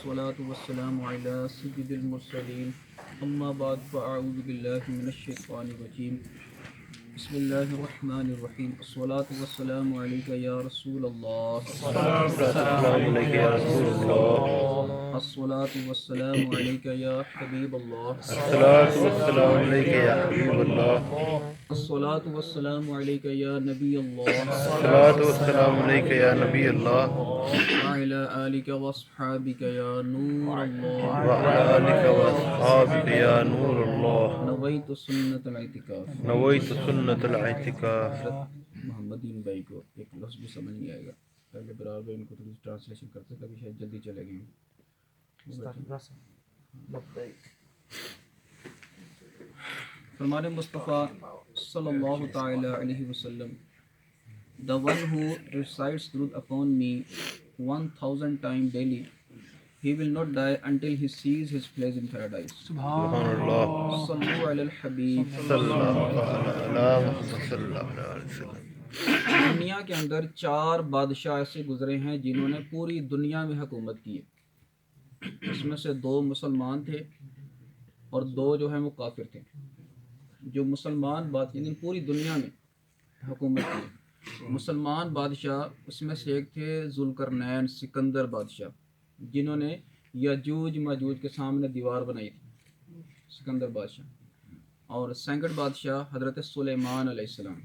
والصلاة والسلام على سيد المرسلين أما بعد فأعوذ بالله من الشيطان الرجيم بسم الله الرحمن الرحيم الصلاة والسلام عليك يا رسول الله السلام علیکم یا رسول اللہ، الصلاة والسلام عليك يا حبيب الله الصلاۃ والسلام علیک یا حبیب اللہ، الصلاة والسلام عليك يا نبي الله الصلاۃ والسلام علیک یا نبی اللہ، وعلى آلك وأصحابك يا نور الله وعلی آلک واصحابک یا نور اللہ، نويت سنة الاعتكاف. نویت سنت الاعتکاف۔ محمدین بھائی کو ایک لفظ بھی سمجھ نہیں آئے گا، پہلے برار بھائی ان کو تھوڑی ٹرانسلیشن کرتے کبھی شاید جلدی چلے گئے فرمان مصطفیٰ صلی اللہ تعالی علیہ وسلم The one who recites Durud upon me 1000 times daily, he will not die until he sees his place in paradise. سبحان اللہ، صلو علی الحبیب. صلی اللہ علیہ محمد صلی اللہ علیہ وسلم۔ دنیا کے اندر 4 بادشاہ ایسے گزرے ہیں جنہوں نے پوری دنیا میں حکومت کی ہے، اس میں سے 2 مسلمان تھے اور 2 جو ہیں وہ کافر تھے۔ جو مسلمان بادشاہ پوری دنیا میں حکومت کی، مسلمان بادشاہ اس میں سے ایک تھے ذوالقرنین سکندر بادشاہ، جنہوں نے یاجوج ماجوج کے سامنے دیوار بنائی تھی، سکندر بادشاہ۔ اور سینکڑ بادشاہ حضرت سلیمان علیہ السلام،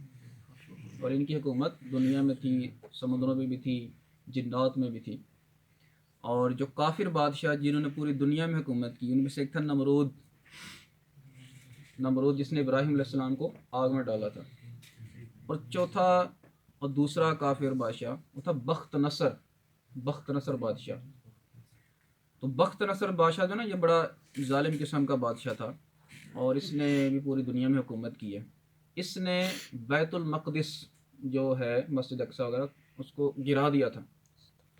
اور ان کی حکومت دنیا میں تھی، سمندروں میں بھی تھی، جنات میں بھی تھی۔ اور جو کافر بادشاہ جنہوں نے پوری دنیا میں حکومت کی، ان میں سے ایک تھا نمرود جس نے ابراہیم علیہ السلام کو آگ میں ڈالا تھا۔ اور چوتھا اور دوسرا کافر بادشاہ وہ تھا بخت نصر بادشاہ۔ تو بخت نصر بادشاہ جو نا یہ بڑا ظالم قسم کا بادشاہ تھا، اور اس نے بھی پوری دنیا میں حکومت کی ہے۔ اس نے بیت المقدس جو ہے مسجد اقصی وغیرہ اس کو گرا دیا تھا،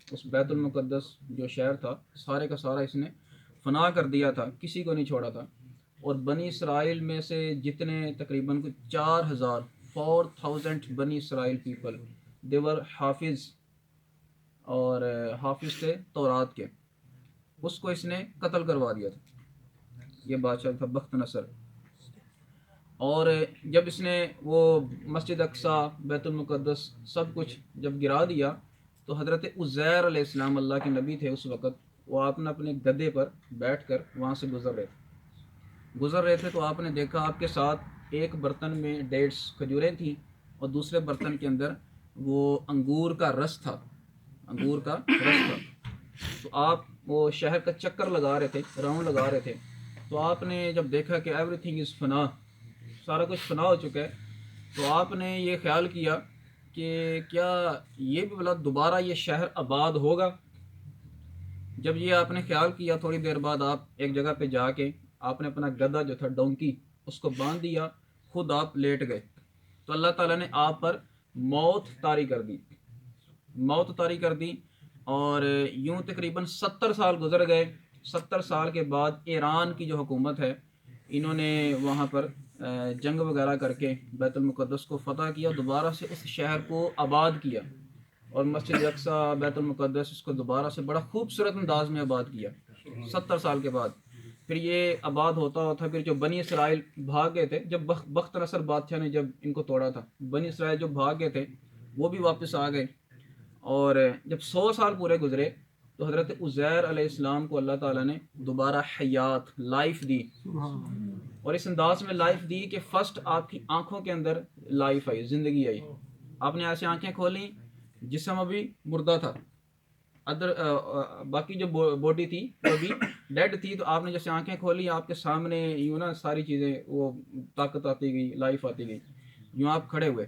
اس بیت المقدس جو شہر تھا سارے کا سارا اس نے فنا کر دیا تھا، کسی کو نہیں چھوڑا تھا۔ اور بنی اسرائیل میں سے جتنے تقریباً 4000 بنی اسرائیل پیپل دیور حافظ، اور حافظ تھے تورات کے، اس کو اس نے قتل کروا دیا تھا، یہ بادشاہ تھا بخت نصر۔ اور جب اس نے وہ مسجد اقصی، بیت المقدس سب کچھ جب گرا دیا تو حضرت عزیر علیہ السلام اللہ کے نبی تھے اس وقت، وہ آپ نے اپنے گدھے پر بیٹھ کر وہاں سے گزر رہے تھے تو آپ نے دیکھا آپ کے ساتھ ایک برتن میں ڈیٹس کھجوریں تھیں اور دوسرے برتن کے اندر وہ انگور کا رس تھا۔ تو آپ وہ شہر کا چکر لگا رہے تھے، راؤنڈ لگا رہے تھے، تو آپ نے جب دیکھا کہ ایوری تھنگ از فنا، سارا کچھ فنا ہو چکا ہے، تو آپ نے یہ خیال کیا کہ کیا یہ بھی بلا دوبارہ یہ شہر آباد ہوگا۔ جب یہ آپ نے خیال کیا، تھوڑی دیر بعد آپ ایک جگہ پہ جا کے آپ نے اپنا گدھا جو تھا ڈونکی اس کو باندھ دیا، خود آپ لیٹ گئے، تو اللہ تعالیٰ نے آپ پر موت طاری کر دی۔ اور یوں تقریباً 70 سال گزر گئے۔ 70 سال کے بعد ایران کی جو حکومت ہے، انہوں نے وہاں پر جنگ وغیرہ کر کے بیت المقدس کو فتح کیا، دوبارہ سے اس شہر کو آباد کیا، اور مسجد اقصی، بیت المقدس اس کو دوبارہ سے بڑا خوبصورت انداز میں آباد کیا 70 سال کے بعد۔ پھر یہ آباد ہوتا پھر جو بنی اسرائیل بھاگ گئے تھے، جب بخت نصر بادشاہ نے جب ان کو توڑا تھا، بنی اسرائیل جو بھاگ گئے تھے وہ بھی واپس آ گئے۔ اور جب 100 سال پورے گزرے تو حضرت عزیر علیہ السلام کو اللہ تعالیٰ نے دوبارہ حیات، لائف دی، اور اس انداز میں لائف دی کہ فرسٹ آپ کی آنکھوں کے اندر لائف آئی، زندگی آئی۔ آپ نے ایسے آنکھیں کھولیں، جسم ابھی مردہ تھا، باقی جو باڈی تھی وہ بھی ڈیڈ تھی، تو آپ نے جیسے آنکھیں کھولی، آپ کے سامنے یوں نا ساری چیزیں، وہ طاقت آتی گئی، لائف آتی گئی، یوں آپ کھڑے ہوئے۔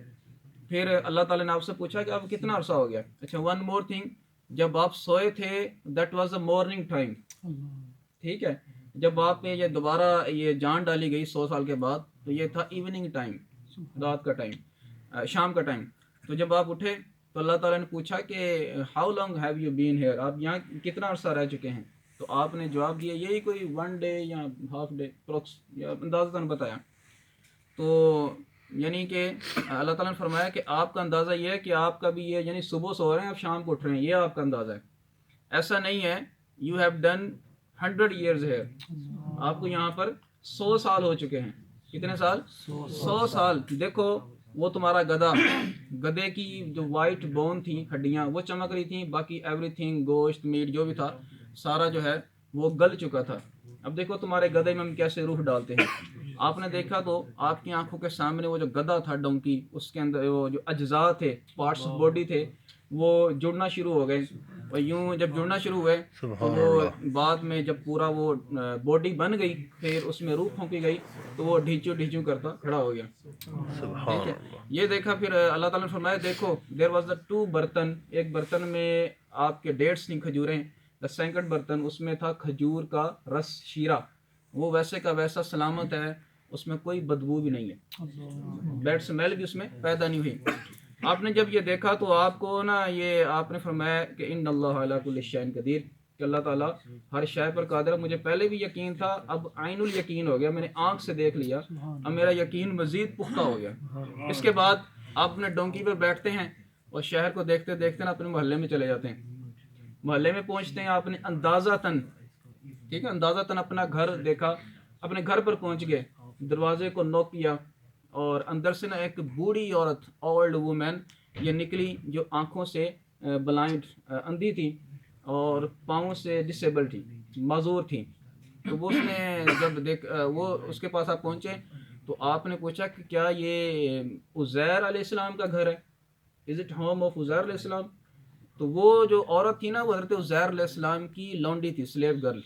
پھر اللہ تعالیٰ نے آپ سے پوچھا کہ آپ کتنا عرصہ ہو گیا؟ اچھا، ون مور تھنگ، جب آپ سوئے تھے that was a morning time, ٹھیک ہے؟ جب آپ پہ یہ دوبارہ یہ جان ڈالی گئی 100 سال کے بعد تو یہ تھا ایوننگ ٹائم، رات کا ٹائم، شام کا ٹائم۔ تو جب آپ اٹھے تو اللہ تعالیٰ نے پوچھا کہ how long have you been here, آپ یہاں کتنا عرصہ رہ چکے ہیں؟ تو آپ نے جواب دیا یہی کوئی 1 ڈے یا ہاف ڈے پروکس، یا اندازہ بتایا۔ تو یعنی کہ اللہ تعالیٰ نے فرمایا کہ آپ کا اندازہ یہ ہے کہ آپ کا بھی یہ یعنی صبح سو رہے ہیں، آپ شام کو اٹھ رہے ہیں، یہ آپ کا اندازہ ہے۔ ایسا نہیں ہے، you have done 100 years here. آپ کو یہاں پر 100 سال ہو چکے ہیں. کتنے سال؟ 100 سال. دیکھو وہ تمہارا گدھا، گدھے کی جو وائٹ بون تھی، ہڈیاں وہ چمک رہی تھیں، باقی ایوری تھنگ، گوشت، میٹ جو بھی تھا سارا جو ہے وہ گل چکا تھا. اب دیکھو تمہارے گدھے میں ہم کیسے روح ڈالتے ہیں. آپ نے دیکھا تو آپ کی آنکھوں کے سامنے وہ جو گدھا تھا ڈونکی، اس کے اندر وہ جو اجزاء تھے، پارٹس آف باڈی تھے، وہ جڑنا شروع ہو گئے. اور یوں جب جڑنا شروع ہوئے تو وہ بعد میں جب پورا وہ باڈی بن گئی، پھر اس میں روح پھونکی گئی تو وہ ڈھیچو ڈھیچو کرتا کھڑا ہو گیا. ٹھیک ہے. یہ دیکھا پھر اللہ تعالیٰ نے فرمایا دیکھو دیر واز دا 2 برتن. ایک برتن میں آپ کے ڈیٹس تھیں، کھجوریں. دا سیکنڈ برتن اس میں تھا کھجور کا رس، شیرہ. وہ ویسے کا ویسا سلامت ہے، اس میں کوئی بدبو بھی نہیں ہے، بیڈ سمیل بھی اس میں پیدا نہیں ہوئی. آپ نے جب یہ دیکھا تو آپ کو نا یہ آپ نے فرمایا کہ ان اللہ علی کل شیء قدیر، کہ اللہ تعالیٰ ہر شے پر قادر ہے. مجھے پہلے بھی یقین تھا، اب عین الیقین ہو گیا، میں نے آنکھ سے دیکھ لیا، اب میرا یقین مزید پختہ ہو گیا. اس کے بعد آپ اپنے ڈونکی پر بیٹھتے ہیں اور شہر کو دیکھتے دیکھتے نا اپنے محلے میں چلے جاتے ہیں. محلے میں پہنچتے ہیں، آپ نے اندازہ تن، ٹھیک ہے، اندازہ تن اپنا گھر دیکھا. اپنے گھر پر پہنچ گئے، دروازے کو نوک کیا اور اندر سے نا ایک بوڑھی عورت، اولڈ وومین یہ نکلی، جو آنکھوں سے بلائنڈ، اندھی تھی، اور پاؤں سے ڈسیبل تھی، معذور تھی. تو وہ اس نے جب وہ اس کے پاس آپ پہنچے تو آپ نے پوچھا کہ کیا یہ عزیر علیہ السلام کا گھر ہے؟ Is it home of Uzair علیہ السلام؟ تو وہ جو عورت تھی نا وہ حضرت عزیر علیہ السلام کی لونڈی تھی، سلیو گرل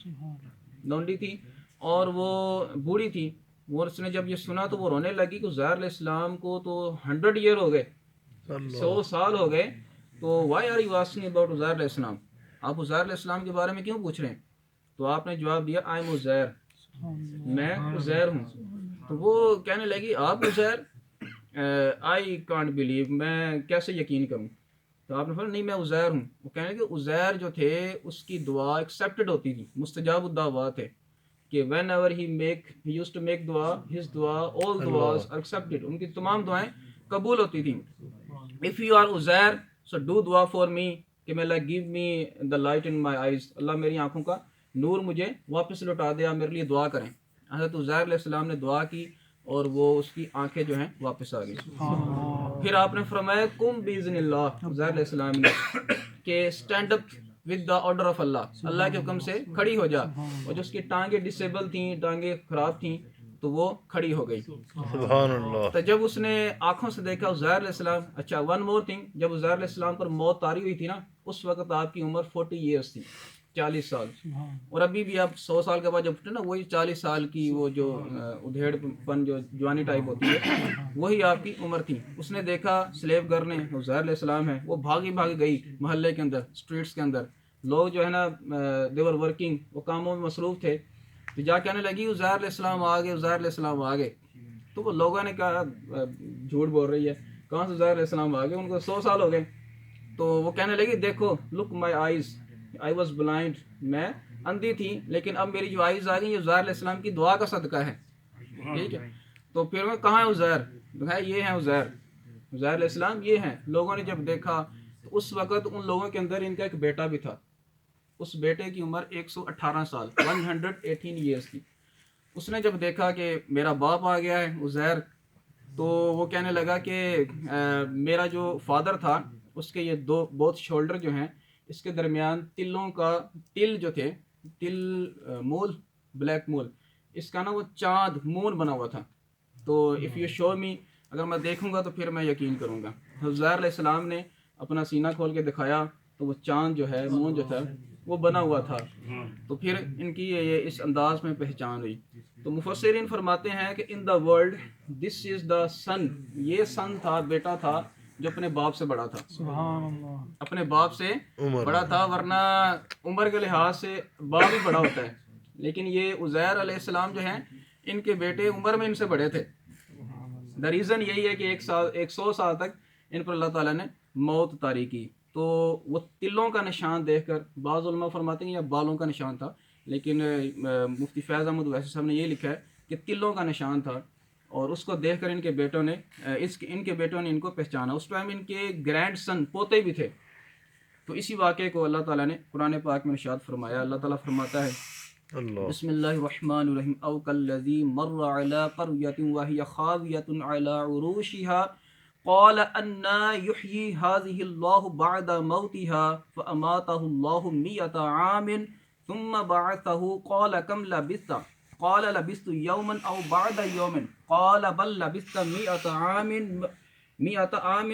لونڈی تھی، اور وہ بوڑھی تھی. وہ اس نے جب یہ سنا تو وہ رونے لگی کہ عزیر علیہ السلام کو تو 100 year ہو گئے، 100 سال ہو گئے، تو why are you asking about Uzair علیہ السلام؟ آپ عزیر علیہ السلام کے بارے میں کیوں پوچھ رہے ہیں؟ تو آپ نے جواب دیا آئی ایم عزیر، میں عزیر ہوں. تو وہ کہنے لگی آپ عزیر؟ آئی کانٹ بلیو، میں کیسے یقین کروں. تو آپ نے فرمایا نہیں میں عزیر ہوں. وہ کہنے لگے عزیر جو تھے اس کی دعا ایکسیپٹڈ ہوتی تھی، مستجاب الدعوات ہے، کہ whenever he used to make دعا، ہز دعا آل دعاز آر ایکسیپٹڈ، ان کی تمام دعائیں قبول ہوتی تھیں. If you are Uzair so do دعا فار می کہ may Allah give me the light in my eyes، اللہ میری آنکھوں کا نور مجھے واپس لوٹا دے، میرے لیے دعا کریں. حضرت عزیر علیہ السلام نے دعا کی اور وہ اس کی آنکھیں جو ہیں واپس آ گئی. پھر آپ نے فرمایا کم باذن اللہ، عزیر علیہ السلام نے، کہ stand up with the order of Allah, Allah کے حکم سے کھڑی ہو جا. اور جو اس کی ٹانگیں ڈسیبل تھیں، ٹانگیں خراب تھیں، تو وہ کھڑی ہو گئی. سبحان اللہ. تو جب اس نے آنکھوں سے دیکھا عزیر علیہ السلام، اچھا ون مور تھنگ، جب عزیر علیہ السلام پر موت طاری ہوئی تھی نا، اس وقت آپ کی عمر 40 years تھی، 40 سال. اور ابھی بھی آپ 100 سال کے بعد جب اٹھتے نا، وہی 40 سال کی وہ جو ادھیڑ پن جو جوانی ٹائپ ہوتی ہے، وہی آپ کی عمر تھی. اس نے دیکھا سلیو گرل نے عزیر علیہ السلام ہے، وہ بھاگی بھاگی گئی محلے کے اندر، اسٹریٹس کے اندر. لوگ جو ہے نا دیور ورکنگ، وہ کاموں میں مصروف تھے. تو جا کہنے لگی عزیر علیہ السلام آ گئے، عزیر علیہ السلام آ گئے. تو وہ لوگوں نے کہا جھوٹ بول رہی ہے، کہاں سے عزیر علیہ السلام آ گئے، ان کو 100 سال ہو گئے. تو وہ کہنے لگی دیکھو look my eyes, I was blind, میں اندھی تھی لیکن اب میری جو آئیز آ گئی یہ عزیر علیہ السلام کی دعا کا صدقہ ہے. ٹھیک ہے. تو پھر وہ کہاں ہے عزیر؟ بھائی یہ ہیں عزیر، عزیر علیہ السلام یہ ہیں. لوگوں نے جب دیکھا تو اس وقت ان لوگوں کے اندر ان کا ایک بیٹا بھی تھا. اس بیٹے کی عمر 118 سال، 118 years تھی. اس نے جب دیکھا کہ میرا باپ آ گیا ہے عزیر، تو وہ کہنے لگا کہ میرا جو فادر تھا اس کے یہ بوتھ شولڈر جو ہیں، اس کے درمیان تلوں کا تل جو تھے، تل مول، بلیک مول، اس کا نا وہ چاند مون بنا ہوا تھا. تو اف یو شو می، اگر میں دیکھوں گا تو پھر میں یقین کروں گا. عزیر علیہ السلام نے اپنا سینہ کھول کے دکھایا تو وہ چاند جو ہے، مون جو تھا وہ بنا ہوا تھا. تو پھر ان کی یہ اس انداز میں پہچان ہوئی. تو مفسرین فرماتے ہیں کہ ان دا ورلڈ دس از دا سن، یہ سن تھا، بیٹا تھا جو اپنے باپ سے بڑا تھا، اپنے باپ سے بڑا تھا. ورنہ عمر کے لحاظ سے باپ ہی بڑا ہوتا ہے، لیکن یہ عزیر علیہ السلام جو ہیں ان کے بیٹے عمر میں ان سے بڑے تھے. دا ریزن یہی ہے کہ 100 سال تک ان پر اللہ تعالیٰ نے موت طاری کی. تو وہ تلوں کا نشان دیکھ کر بعض علماء فرماتے ہیں یا بالوں کا نشان تھا، لیکن مفتی فیض احمد ویسی صاحب نے یہ لکھا ہے کہ تلوں کا نشان تھا. اور اس کو دیکھ کر ان کے بیٹوں نے ان کو پہچانا. اس ٹائم ان کے گرینڈ سن، پوتے بھی تھے، تو اسی واقعے کو اللہ تعالیٰ نے قرآن پاک میں ارشاد فرمایا. اللہ تعالیٰ فرماتا ہے اللہ بسم اللہ الرحمن الرحیم او کالذی مر علی قریۃ وہی خاویۃ علی عروشها قال انا یحیی هذه اللہ بعد موتها فاماته اللہ 100 عام ثم بعثه قال كم لبثت قال لبثت یوما او بعد یوم قال بل لبثت 100 عام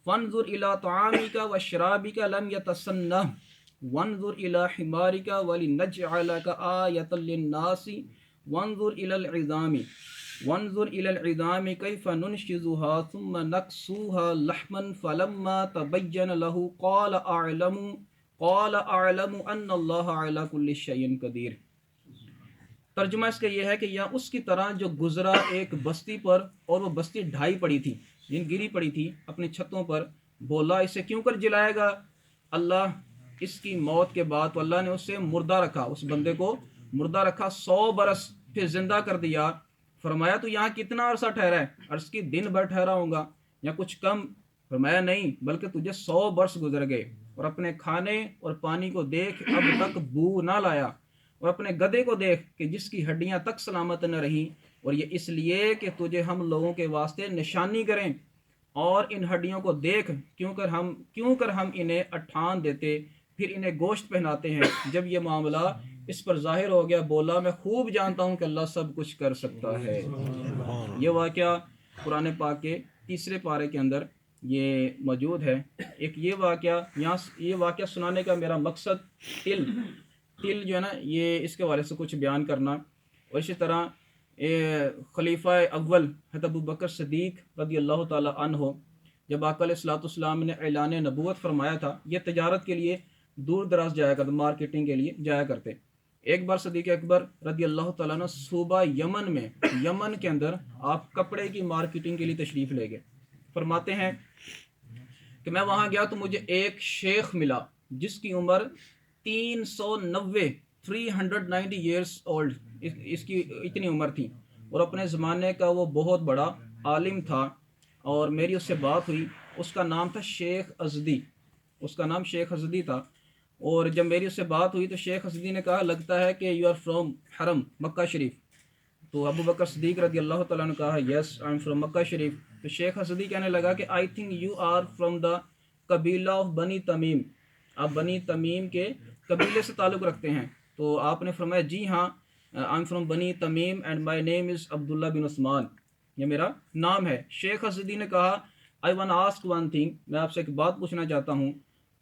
فانظر الى طعامك وشرابك لم يتسنه وانظر الى حمارك ولنجعلك آية للناس وانظر الى العظام كيف ننشزها ثم نكسوها لحما فلما تبين له قال اعلم ان الله على كل شيء قدير. ترجمہ اس کا یہ ہے کہ یا اس کی طرح جو گزرا ایک بستی پر اور وہ بستی ڈھائی پڑی تھی، گری پڑی تھی اپنی چھتوں پر، بولا اسے کیوں کر جلائے گا اللہ اس کی موت کے بعد؟ تو اللہ نے اسے مردہ رکھا، اس بندے کو مردہ رکھا 100 برس، پھر زندہ کر دیا. فرمایا تو یہاں کتنا عرصہ ٹھہرا ہے؟ عرض کی دن بھر ٹھہرا ہوں گا یا کچھ کم. فرمایا نہیں بلکہ تجھے 100 برس گزر گئے، اور اپنے کھانے اور پانی کو دیکھ اب تک بو نہ لایا، اور اپنے گدھے کو دیکھ کہ جس کی ہڈیاں تک سلامت نہ رہیں، اور یہ اس لیے کہ تجھے ہم لوگوں کے واسطے نشانی کریں. اور ان ہڈیوں کو دیکھ کیوں کر ہم انہیں اٹھان دیتے پھر انہیں گوشت پہناتے ہیں. جب یہ معاملہ اس پر ظاہر ہو گیا بولا میں خوب جانتا ہوں کہ اللہ سب کچھ کر سکتا ہے. یہ واقعہ قرآن پاک کے 3 پارے کے اندر یہ موجود ہے. ایک یہ واقعہ سنانے کا میرا مقصد تل جو ہے نا یہ اس کے بارے سے کچھ بیان کرنا. اور اسی طرح خلیفہ اول حضرت ابو بکر صدیق رضی اللہ تعالی عنہ جب آقا علیہ الصلوۃ والسلام نے اعلان نبوت فرمایا تھا، یہ تجارت کے لیے دور دراز جایا کرتے، مارکیٹنگ کے لیے جایا کرتے. ایک بار صدیق اکبر رضی اللہ تعالیٰ عنہ صوبہ یمن کے اندر آپ کپڑے کی مارکیٹنگ کے لیے تشریف لے گئے. فرماتے ہیں کہ میں وہاں گیا تو مجھے ایک شیخ ملا جس کی عمر 390 ایئرس اولڈ، اس کی اتنی عمر تھی، اور اپنے زمانے کا وہ بہت بڑا عالم تھا. اور میری اس سے بات ہوئی، اس کا نام تھا شیخ ازدی تھا. اور جب میری اس سے بات ہوئی تو شیخ ازدی نے کہا لگتا ہے کہ یو آر فرام حرم مکہ شریف. تو ابو بکر صدیق رضی اللہ تعالیٰ نے کہا یس آئی ایم فرام مکہ شریف. تو شیخ ازدی کہنے لگا کہ I think you are from the قبیلہ آف بنی تمیم، آپ بنی تمیم کے قبیلے سے تعلق رکھتے ہیں. تو آپ نے فرمایا جی ہاں آئی ایم فرام بنی تمیم اینڈ مائی نیم از عبداللہ بن عثمان، یہ میرا نام ہے. شیخ ازدی نے کہا آئی وان آسک ون تھنگ، میں آپ سے ایک بات پوچھنا چاہتا ہوں.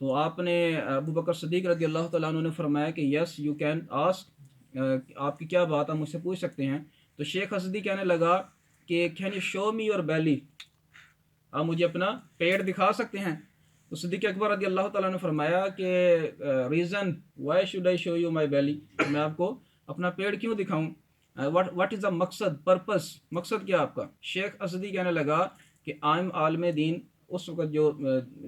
تو آپ نے ابو بکر صدیق رضی اللہ تعالیٰ عنہ نے فرمایا کہ یس یو کین آسک، آپ کی کیا بات آپ مجھ سے پوچھ سکتے ہیں. تو شیخ ازدی کہنے لگا کہ can you show me your belly, آپ مجھے اپنا پیٹ دکھا سکتے ہیں. تو صدیق اکبر رضی اللہ تعالیٰ نے فرمایا کہ reason why should I show you my belly, میں آپ کو اپنا پیٹ کیوں دکھاؤں، واٹ از دا مقصد، پرپس، مقصد کیا آپ کا. شیخ ازدی کہنے لگا کہ آئی ایم عالم دین، اس وقت جو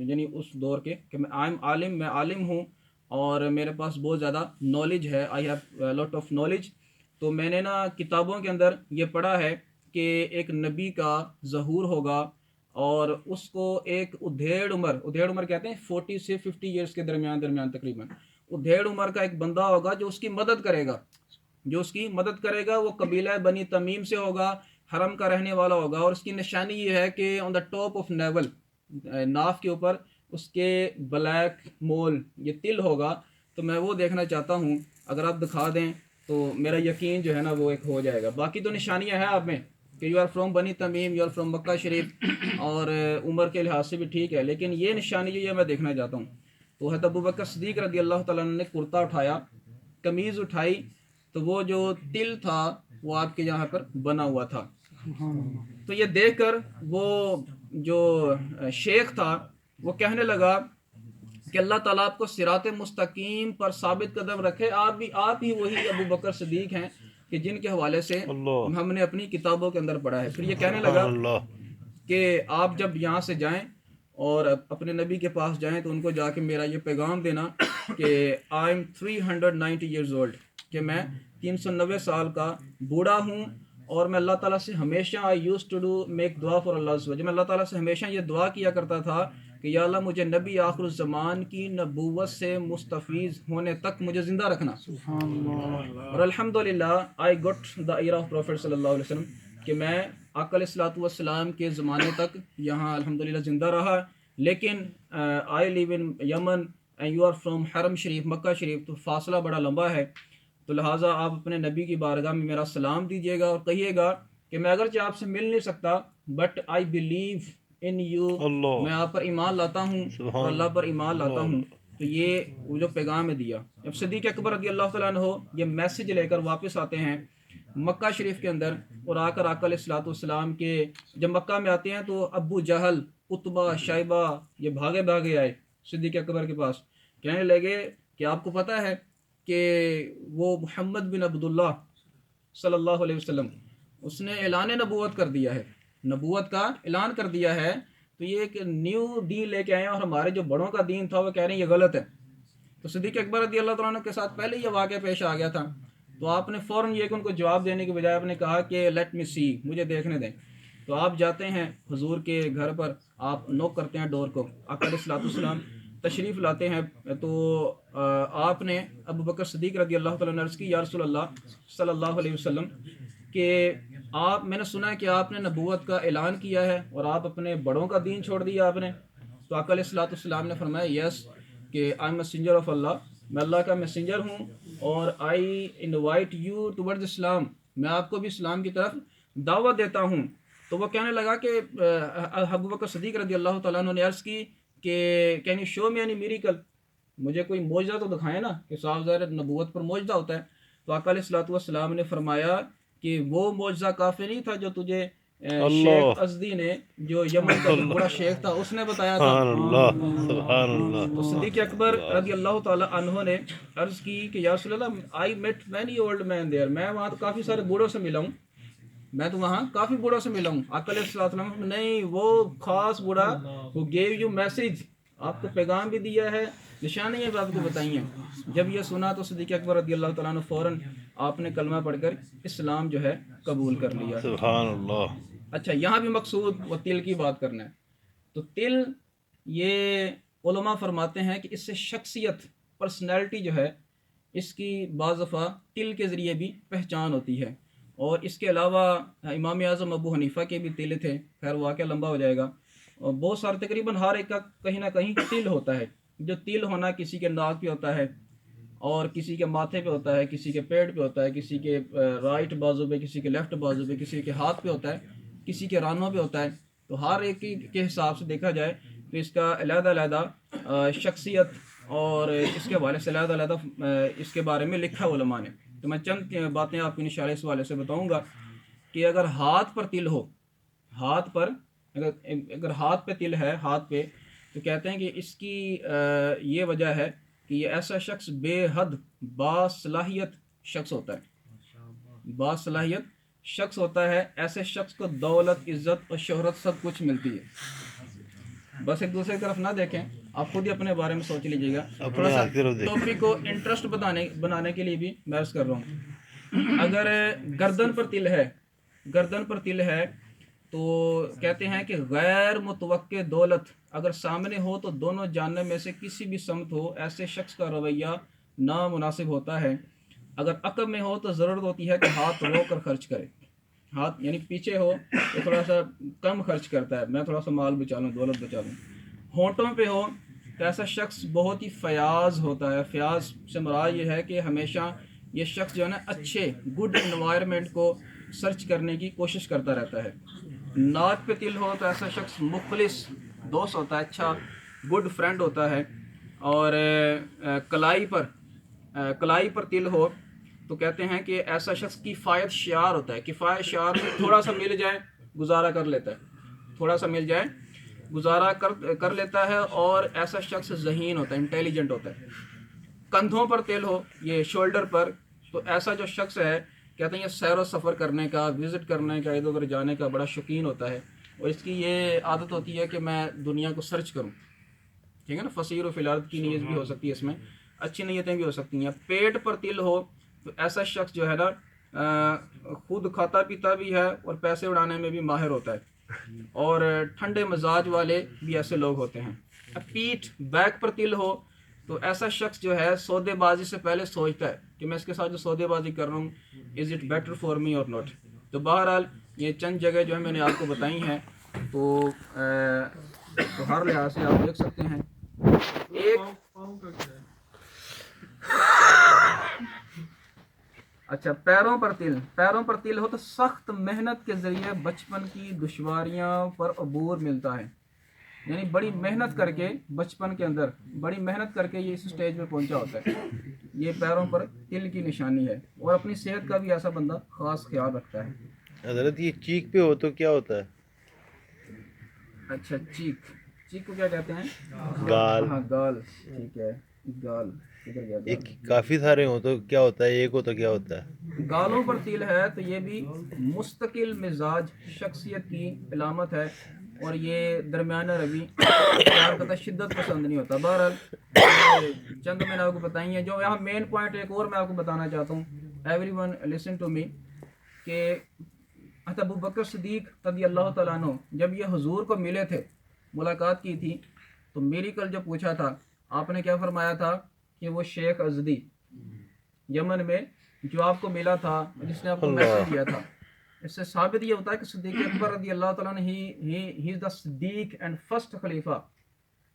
یعنی اس دور کے کہ میں عالم ہوں اور میرے پاس بہت زیادہ نالج ہے، I have lot of knowledge. تو میں نے نا کتابوں کے اندر یہ پڑھا ہے کہ ایک نبی کا ظہور ہوگا اور اس کو ایک ادھیڑ عمر کہتے ہیں 40 سے 50 ایئرس کے درمیان تقریباً ادھیڑ عمر کا ایک بندہ ہوگا جو اس کی مدد کرے گا. وہ قبیلہ بنی تمیم سے ہوگا، حرم کا رہنے والا ہوگا، اور اس کی نشانی یہ ہے کہ آن دا ٹاپ آف نیول، ناف کے اوپر اس کے بلیک مول یہ تل ہوگا. تو میں وہ دیکھنا چاہتا ہوں، اگر آپ دکھا دیں تو میرا یقین جو ہے نا وہ ایک ہو جائے گا. باقی تو نشانیاں ہیں آپ میں کہ یو آر فرام بنی تمیم، یو آر فرام مکہ شریف، اور عمر کے لحاظ سے بھی ٹھیک ہے، لیکن یہ نشانی جو یہ میں دیکھنا چاہتا ہوں. تو حضرت ابو بکر صدیق رضی اللہ تعالیٰ عنہ نے کرتا اٹھایا، قمیض اٹھائی، تو وہ جو تل تھا وہ آپ کے یہاں پر بنا ہوا تھا. تو یہ دیکھ کر وہ جو شیخ تھا وہ کہنے لگا کہ اللہ تعالیٰ آپ کو صراط مستقیم پر ثابت قدم رکھے، آپ ہی وہی ابو بکر صدیق ہیں کہ جن کے حوالے سے ہم نے اپنی کتابوں کے اندر پڑھا ہے. پھر یہ کہنے لگا کہ آپ جب یہاں سے جائیں اور اپنے نبی کے پاس جائیں تو ان کو جا کے میرا یہ پیغام دینا کہ آئی ایم 390 ایئرز اولڈ، کہ میں 390 سال کا بوڑھا ہوں، اور میں اللہ تعالیٰ سے ہمیشہ آئی یوز ٹو ڈو میک دعا فار اللہ، میں اللہ تعالیٰ سے ہمیشہ یہ دعا کیا کرتا تھا کہ یا اللہ مجھے نبی آخر الزمان کی نبوت سے مستفیض ہونے تک مجھے زندہ رکھنا. اور الحمدللہ آئی گوٹ دا ایئر آف پروفیٹ صلی اللہ علیہ وسلم کہ میں آقا علیہ الصلوۃ والسلام کے زمانے تک یہاں الحمدللہ زندہ رہا. لیکن آئی لیو ان یمن اینڈ یو آر فرام حرم شریف مکہ شریف، تو فاصلہ بڑا لمبا ہے، تو لہٰذا آپ اپنے نبی کی بارگاہ میں میرا سلام دیجیے گا اور کہیے گا کہ میں اگرچہ آپ سے مل نہیں سکتا but I believe in you, میں آپ پر ایمان لاتا ہوں اور اللہ پر ایمان لاتا ہوں. تو یہ وہ جو پیغام ہے دیا. جب صدیق اکبر رضی اللہ تعالیٰ عنہ یہ میسج لے کر واپس آتے ہیں مکہ شریف کے اندر، اور آ کر آقا علیہ الصلوۃ والسلام کے جب مکہ میں آتے ہیں تو ابو جہل، عتبہ، شیبہ یہ بھاگے بھاگے آئے صدیق اکبر کے پاس، کہنے لگے کہ آپ کو پتہ ہے کہ وہ محمد بن عبداللہ صلی اللہ علیہ وسلم اس نے اعلان نبوت کر دیا ہے، نبوت کا اعلان کر دیا ہے، تو یہ ایک نیو دین لے کے آئے ہیں اور ہمارے جو بڑوں کا دین تھا وہ کہہ رہے ہیں یہ غلط ہے. تو صدیق اکبر رضی اللہ تعالیٰ عنہ کے ساتھ پہلے یہ واقعہ پیش آ گیا تھا، تو آپ نے فوراً یہ کہ ان کو جواب دینے کے بجائے آپ نے کہا کہ لیٹ می سی، مجھے دیکھنے دیں. تو آپ جاتے ہیں حضور کے گھر پر، آپ نوک کرتے ہیں ڈور کو، آقا علیہ الصلوۃ والسلام تشریف لاتے ہیں. تو آپ نے ابو بکر صدیق رضی اللہ تعالیٰ عنہ عرض کی یا رسول اللہ صلی اللہ علیہ وسلم کہ میں نے سنا ہے کہ آپ نے نبوت کا اعلان کیا ہے اور آپ اپنے بڑوں کا دین چھوڑ دیا آپ نے. تو آقا علیہ الصلوۃ والسلام نے فرمایا یس کہ آئی ایم میسنجر آف اللہ، میں اللہ کا میسنجر ہوں، اور آئی انوائٹ یو ٹورڈز اسلام، میں آپ کو بھی اسلام کی طرف دعوت دیتا ہوں. تو وہ کہنے لگا کہ ابو بکر صدیق رضی اللہ تعالیٰ عنہ نے عرض کی کہ can you show me any miracle, مجھے کوئی معجزہ تو دکھائیں نا، کہ صاحب ظاہر نبوت پر معجزہ ہوتا ہے. تو آقا علیہ الصلوۃ والسلام نے فرمایا کہ وہ معجزہ کافی نہیں تھا جو تجھے شیخ ازدی نے، جو یمن کا جو بڑا شیخ تھا، اس نے بتایا تھا. سبحان اللہ. تو صدیق اکبر رضی اللہ تعالیٰ عنہ نے عرض کی کہ یا رسول Allah I met many old men there, میں وہاں تو کافی سارے بوڑھوں سے ملا ہوں، میں تو وہاں کافی بوڑھوں سے ملا ہوں. آقا علیہ السلام نہیں، وہ خاص بوڑھا وہ گیو یو میسج، آپ کو پیغام بھی دیا ہے، نشانیاں بھی آپ کو بتائی ہیں. جب یہ سنا تو صدیق اکبر رضی اللہ تعالیٰ عنہ فوراً آپ نے کلمہ پڑھ کر اسلام جو ہے قبول کر لیا. سبحان اللہ. اچھا یہاں بھی مقصود وہ تل کی بات کرنا ہے. تو تل یہ علماء فرماتے ہیں کہ اس سے شخصیت، پرسنالٹی جو ہے اس کی بعض دفعہ تل کے ذریعے بھی پہچان ہوتی ہے. اور اس کے علاوہ امام اعظم ابو حنیفہ کے بھی تل تھے، خیر واقعہ لمبا ہو جائے گا، اور بہت سارے تقریباً ہر ایک کا کہیں نہ کہیں تل ہوتا ہے. جو تل ہونا کسی کے ناک پہ ہوتا ہے اور کسی کے ماتھے پہ ہوتا ہے، کسی کے پیٹ پہ ہوتا ہے، کسی کے رائٹ بازو پہ، کسی کے لیفٹ بازو پہ، کسی کے ہاتھ پہ ہوتا ہے، کسی کے رانوں پہ ہوتا ہے. تو ہر ایک کے حساب سے دیکھا جائے تو اس کا علیحدہ علیحدہ شخصیت اور اس کے حوالے سے علیحدہ علیحدہ اس کے بارے میں لکھا علماء نے. تو میں چند باتیں آپ کو انشاءاللہ اس حوالے سے بتاؤں گا کہ اگر ہاتھ پر تل ہو، ہاتھ پر اگر ہاتھ پہ تل ہے، ہاتھ پہ، تو کہتے ہیں کہ اس کی یہ وجہ ہے کہ یہ ایسا شخص بے حد باصلاحیت شخص ہوتا ہے، باصلاحیت شخص ہوتا ہے. ایسے شخص کو دولت، عزت اور شہرت سب کچھ ملتی ہے. بس ایک دوسرے کی طرف نہ دیکھیں، آپ خود ہی اپنے بارے میں سوچ لیجیے گا. تھوڑا سا ٹاپک کو انٹرسٹ بنانے کے لیے بھی میں عرض کر رہا ہوں. اگر گردن پر تل ہے، گردن پر تل ہے تو کہتے ہیں کہ غیر متوقع دولت اگر سامنے ہو تو دونوں جانب میں سے کسی بھی سمت ہو، ایسے شخص کا رویہ نامناسب ہوتا ہے. اگر عقب میں ہو تو ضرورت ہوتی ہے کہ ہاتھ رو کر خرچ کرے. ہاتھ یعنی پیچھے ہو تو تھوڑا سا کم خرچ کرتا ہے، میں تھوڑا سا مال بچا لوں، دولت بچا لوں. ہونٹوں پہ ہو تو ایسا شخص بہت ہی فیاض ہوتا ہے. فیاض سے مراد یہ ہے کہ ہمیشہ یہ شخص جو ہے نا اچھے گڈ انوائرمنٹ کو سرچ کرنے کی کوشش کرتا رہتا ہے. ناک پہ تل ہو تو ایسا شخص مخلص دوست ہوتا ہے، اچھا گڈ فرینڈ ہوتا ہے. اور کلائی پر تل ہو تو کہتے ہیں کہ ایسا شخص کفایت شعار ہوتا ہے. کفایت شعار تھوڑا سا مل جائے گزارا کر لیتا ہے، تھوڑا سا مل جائے گزارا کر لیتا ہے. اور ایسا شخص ذہین ہوتا ہے، انٹیلیجنٹ ہوتا ہے. کندھوں پر تل ہو، یہ شولڈر پر، تو ایسا جو شخص ہے کہتے ہیں یہ سیر و سفر کرنے کا، وزٹ کرنے کا، ادھر ادھر جانے کا بڑا شوقین ہوتا ہے. اور اس کی یہ عادت ہوتی ہے کہ میں دنیا کو سرچ کروں. ٹھیک ہے نا، فصیر و فی الارض کی نیت بھی ہو سکتی ہے، اس میں اچھی نیتیں بھی ہو سکتی ہیں. پیٹ پر تل ہو تو ایسا شخص جو ہے نا خود کھاتا پیتا بھی ہے اور پیسے اڑانے میں بھی ماہر ہوتا ہے. اور ٹھنڈے مزاج والے بھی ایسے لوگ ہوتے ہیں. پیٹھ بیک پر تل ہو تو ایسا شخص جو ہے سودے بازی سے پہلے سوچتا ہے کہ میں اس کے ساتھ جو سودے بازی کر رہا ہوں is it better for me اور ناٹ. تو بہرحال یہ چند جگہ جو ہے میں نے آپ کو بتائی ہیں تو ہر لحاظ سے آپ دیکھ سکتے ہیں. ایک اچھا پیروں پر تل ہو تو سخت محنت کے ذریعے بچپن کی دشواریاں پر عبور ملتا ہے. یعنی بڑی محنت کر کے بچپن کے اندر بڑی محنت کر کے یہ اس سٹیج پہ پہنچا ہوتا ہے. یہ پیروں پر تل کی نشانی ہے. اور اپنی صحت کا بھی ایسا بندہ خاص خیال رکھتا ہے. حضرت یہ چیک پہ ہو تو کیا ہوتا ہے؟ اچھا چیک کو کیا کہتے ہیں؟ گال. ہاں گال. ٹھیک ہے گال. ایک کافی سارے ہوں تو کیا ہوتا ہے، ایک ہو تو کیا ہوتا ہے؟ گالوں پر تل ہے تو یہ بھی مستقل مزاج شخصیت کی علامت ہے. اور یہ درمیانہ روی پیار کرتا، شدت پسند نہیں ہوتا. بہرحال چند میں نے آپ کو بتائی ہیں. جو یہاں مین پوائنٹ ایک اور میں آپ کو بتانا چاہتا ہوں، everyone listen to me, کہ حضرت ابو بکر صدیق رضی اللہ تعالیٰ عنہ جب یہ حضور کو ملے تھے، ملاقات کی تھی، تو میریکل جو پوچھا تھا آپ نے کیا فرمایا تھا کہ وہ شیخ ازدی یمن میں جو آپ کو ملا تھا، جس نے آپ کو میسج دیا تھا. اس سے ثابت یہ ہوتا ہے کہ صدیق اکبر رضی اللہ تعالیٰ عنہ ہی از دا صدیق اینڈ فرسٹ خلیفہ.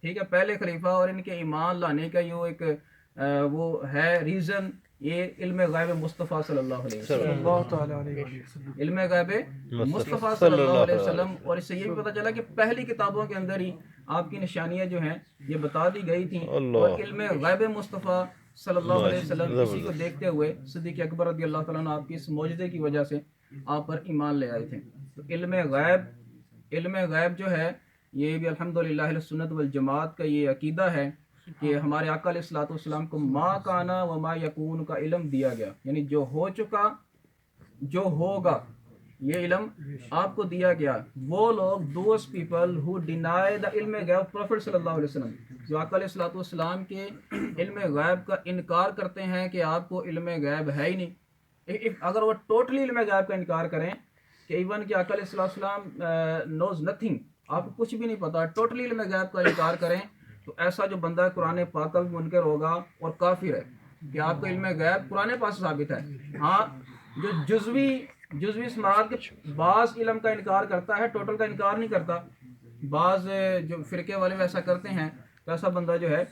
ٹھیک ہے، پہلے خلیفہ. اور ان کے ایمان لانے کا یہ ایک وہ ہے ریزن، یہ علم غیب مصطفیٰ صلی اللہ علیہ وسلم. علم غیب مصطفیٰ صلی اللہ علیہ وسلم. اور اس سے یہ بھی پتہ چلا کہ پہلی کتابوں کے اندر ہی آپ کی نشانیاں جو ہیں یہ بتا دی گئی تھیں. اور علم غیب مصطفیٰ صلی اللہ علیہ وسلم اسی کو دیکھتے ہوئے صدیق اکبر رضی اللہ تعالیٰ عنہ آپ کی اس معجزے کی وجہ سے آپ پر ایمان لے آئے تھے. تو علم غیب جو ہے یہ بھی الحمدللہ اہل سنت والجماعت کا یہ عقیدہ ہے کہ ہمارے آقا علیہ الصلوۃ والسلام کو ما کانا و ما یکون کا علم دیا گیا. یعنی جو ہو چکا، جو ہوگا، یہ علم آپ کو دیا گیا. وہ لوگ those people who deny the علم غیب پروفٹ صلی اللہ علیہ وسلم، جو آقا علیہ الصلوۃ والسلام کے علم غیب کا انکار کرتے ہیں کہ آپ کو علم غیب ہے ہی نہیں. اگر وہ ٹوٹلی علم غیب کا انکار کریں کہ ایون کہ آقا علیہ الصلوۃ والسلام نوز نتھنگ، آپ کو کچھ بھی نہیں پتا، ٹوٹلی علم غیب کا انکار کریں، تو ایسا جو بندہ قرآن پاک کا بھی منکر ہوگا اور کافر ہے. کہ آپ کو علم غیب قرآن پاک سے ثابت ہے. ہاں جو جزوی اسمارات کے بعض علم کا انکار کرتا ہے، ٹوٹل کا انکار نہیں کرتا. بعض جو فرقے والے ایسا کرتے ہیں تو ایسا بندہ جو ہے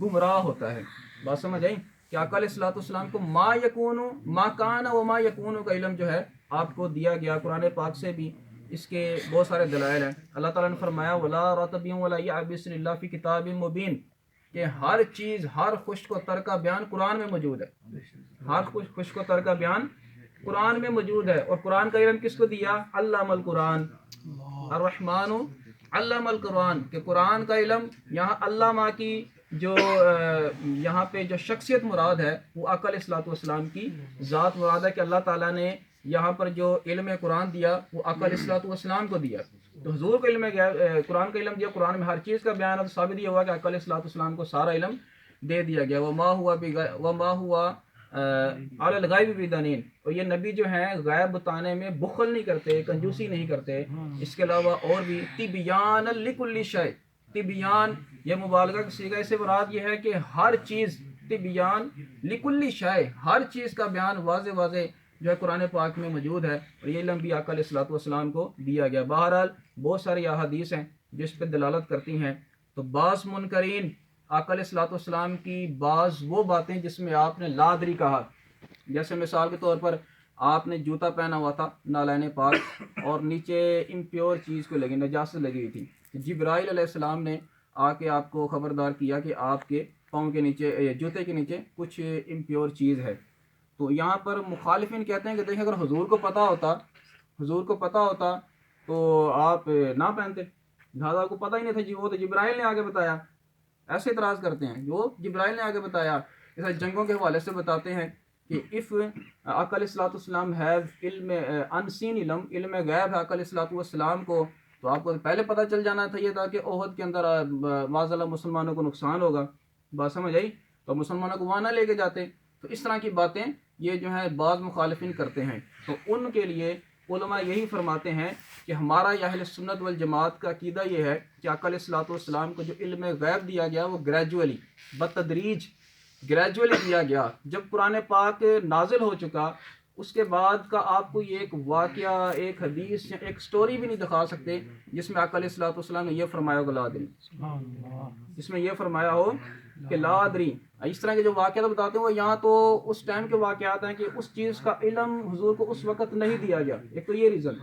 گمراہ ہوتا ہے. بات سمجھ آئی کہ آقا علیہ الصلوۃ والسلام کو ما کان و ما یکون کا علم جو ہے آپ کو دیا گیا. قرآن پاک سے بھی اس کے بہت سارے دلائل ہیں. اللہ تعالیٰ نے فرمایا ولا رطب ولا یابس الا فی کتاب مبین، کہ ہر چیز، ہر خشک و تر کا بیان قرآن میں موجود ہے. ہر خشک و تر کا بیان قرآن میں موجود ہے. اور قرآن کا علم کس کو دیا؟ علامہ القرآن الرحمن علامہ القرآن. کہ قرآن کا علم یہاں علامہ کی جو یہاں پہ جو شخصیت مراد ہے وہ آقا علیہ الصلوۃ والسلام کی ذات مراد ہے. کہ اللہ تعالیٰ نے یہاں پر جو علم قرآن دیا وہ آقا علیہ الصلوۃ والسلام کو دیا. تو حضور کو علم قرآن کا علم دیا، قرآن میں ہر چیز کا بیان ہے. تو ثابت یہ ہوا کہ آقا علیہ الصلوۃ والسلام کو سارا علم دے دیا گیا. وما ہوا علی الغیب بدنین. اور یہ نبی جو ہیں غیب بتانے میں بخل نہیں کرتے، کنجوسی نہیں کرتے. اس کے علاوہ اور بھی تبیان لکل شیء، تبیان یہ مبالغہ کا صیغہ. اس سے مراد یہ ہے کہ ہر چیز، تبیان لکل شیء، ہر چیز کا بیان واضح جو ہے قرآن پاک میں موجود ہے. اور یہ علم بھی آقا علیہ الصلوۃ والسلام کو دیا گیا. بہرحال بہت ساری احادیث ہیں جو اس پہ دلالت کرتی ہیں. تو بعض منکرین آقا علیہ الصلوۃ والسلام کی بعض وہ باتیں جس میں آپ نے لا ادری کہا، جیسے مثال کے طور پر آپ نے جوتا پہنا ہوا تھا نالین پاک اور نیچے امپیور چیز کو لگی، نجاست لگی ہوئی تھی. جبرائیل علیہ السلام نے آ کے آپ کو خبردار کیا کہ آپ کے پاؤں کے نیچے، جوتے کے نیچے کچھ امپیور چیز ہے. تو یہاں پر مخالفین کہتے ہیں کہ دیکھیں اگر حضور کو پتہ ہوتا تو آپ نہ پہنتے، لہٰذا کو پتہ ہی نہیں تھا جی، وہ تو جبرائیل نے آگے بتایا. ایسے اعتراض کرتے ہیں، جو جبرائیل نے آگے بتایا. اس جنگوں کے حوالے سے بتاتے ہیں کہ اف آقا علیہ الصلوۃ والسلام ہیو علم انسین علم غیب ہے آقا علیہ الصلوۃ والسلام کو، تو آپ کو پہلے پتہ چل جانا تھا یہ تھا کہ احد کے اندر معاذ اللہ مسلمانوں کو نقصان ہوگا. بات سمجھ آئی؟ تو مسلمانوں کو وہاں نہ لے کے جاتے. تو اس طرح کی باتیں یہ جو ہے بعض مخالفین کرتے ہیں. تو ان کے لیے علماء یہی فرماتے ہیں کہ ہمارا اہل سنت والجماعت کا عقیدہ یہ ہے کہ آقا علیہ الصلوۃ والسلام کو جو علم غیب دیا گیا وہ گریجولی بتدریج گریجولی دیا گیا. جب قرآن پاک نازل ہو چکا اس کے بعد کا آپ کو یہ ایک واقعہ ایک حدیث یا ایک سٹوری بھی نہیں دکھا سکتے جس میں آقا علیہ الصلوۃ والسلام نے یہ فرمایا ہوگا لا ادری، جس میں یہ فرمایا ہو کہ لا ادری. اس طرح کے جو واقعات بتاتے ہیں وہ یہاں تو اس ٹائم کے واقعات ہیں کہ اس چیز کا علم حضور کو اس وقت نہیں دیا گیا. ایک تو یہ ریزن.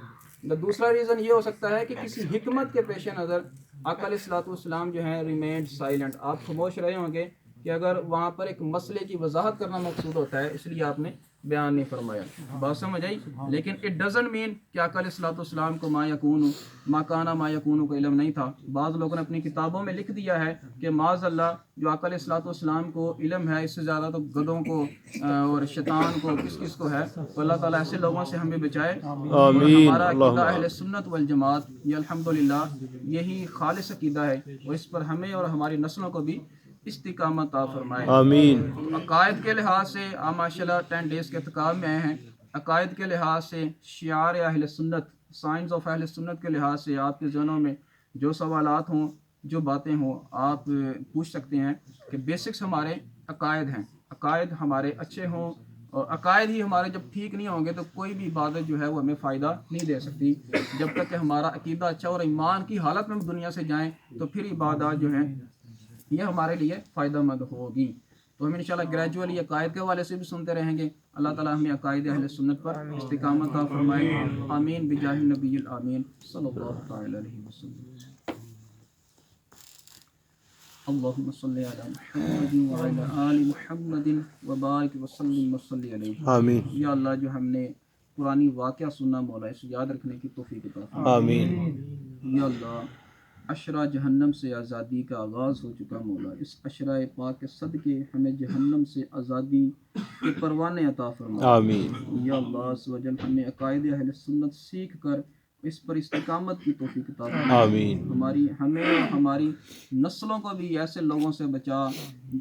دوسرا ریزن یہ ہو سکتا ہے کہ کسی حکمت کے پیش نظر آقا علیہ الصلوۃ والسلام جو ہیں ریمینڈ سائلنٹ. آپ خاموش رہے ہوں گے کہ اگر وہاں پر ایک مسئلے کی وضاحت کرنا مقصود ہوتا ہے اس لیے آپ نے بیان نہیں فرمایا. بات سمجھ آئی؟ لیکن اٹ ڈزنٹ مین کہ آقا علیہ الصلوۃ والسلام کو ما کانا ما یکون کا علم نہیں تھا. بعض لوگوں نے اپنی کتابوں میں لکھ دیا ہے کہ معاذ اللہ جو آقا علیہ الصلوۃ والسلام کو علم ہے اس سے زیادہ تو گدھوں کو اور شیطان کو کس کو ہے. تو اللہ تعالیٰ ایسے لوگوں سے ہمیں بچائے. آمین. ہمارا عقیدہ اہل سنت والجماعت یہ الحمدللہ یہی خالص عقیدہ ہے اور اس پر ہمیں اور ہماری نسلوں کو بھی استقامت عطا فرمائے. آمین. عقائد کے لحاظ سے آپ ماشاء اللہ 10 ڈیز کے اعتکاف میں آئے ہیں. عقائد کے لحاظ سے شعار اہل سنت سائنس آف اہل سنت کے لحاظ سے آپ کے ذہنوں میں جو سوالات ہوں جو باتیں ہوں آپ پوچھ سکتے ہیں کہ بیسکس ہمارے عقائد ہیں. عقائد ہمارے اچھے ہوں اور عقائد ہی ہمارے جب ٹھیک نہیں ہوں گے تو کوئی بھی عبادت جو ہے وہ ہمیں فائدہ نہیں دے سکتی. جب تک کہ ہمارا عقیدہ اچھا اور ایمان کی حالت میں ہم دنیا سے جائیں تو پھر عبادات جو ہیں یہ ہمارے لیے فائدہ مند ہوگی. تو ہم انشاءاللہ گریجولی عقائد کے حوالے سے بھی سنتے رہیں گے. اللہ تعالیٰ ہمیں عقائد اہل سنت پر استقامت عطا فرمائے. آمین بجاہ النبی الامین صلی اللہ تعالی علیہ وسلم. اللہم صلی علی محمد وعلی آل محمد وبارک وسلم وصلی علیہ. آمین. یا اللہ جو ہم نے قرآنی واقعہ سننا مولا اسے یاد رکھنے کی توفیق عطا فرما. آمین. یا اللہ عشرہ جہنم سے آزادی کا آغاز ہو چکا مولا اس عشرہ پاک کے صدقے ہمیں جہنم سے آزادی کے پروانے عطا فرما. آمین. یا اللہ عز و جل ہمیں عقائد اہل سنت سیکھ کر اس پر استقامت کی توفیق عطا فرما. آمین. ہمیں اور ہماری نسلوں کو بھی ایسے لوگوں سے بچا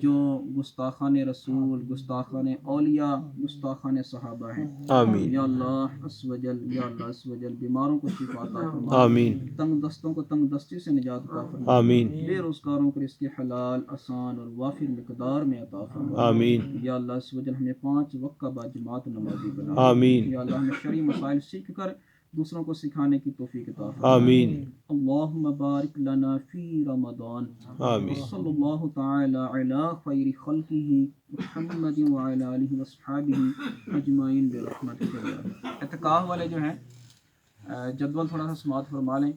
جو گستاخان رسول گستاخان اولیاء گستاخان صحابہ ہیں. آمین. یا اللہ عز و جل یا اللہ عز و جل بیماروں کو شفا عطا فرما. آمین. تنگ دستوں کو تنگ دستی سے نجات عطا فرما. آمین. بے روزگاروں کو رزق حلال آسان اور وافر مقدار میں عطا فرما. آمین. یا اللہ عز و جل ہمیں 5 وقت کا باجماعت نمازی بنا. آمین. یا اللہ ہمیں شرعی مسائل سیکھ کر دوسروں کو سکھانے کی توفیق عطا فرما. آمین. اللہم بارک لنا فی رمضان. آمین. صلی اللہ تعالی علی خیر خلقہ محمد وعلی آلہ وصحبہ اجمعین برحمتک. اعتکاف والے جو ہیں جدول تھوڑا سا سماعت فرما لیں.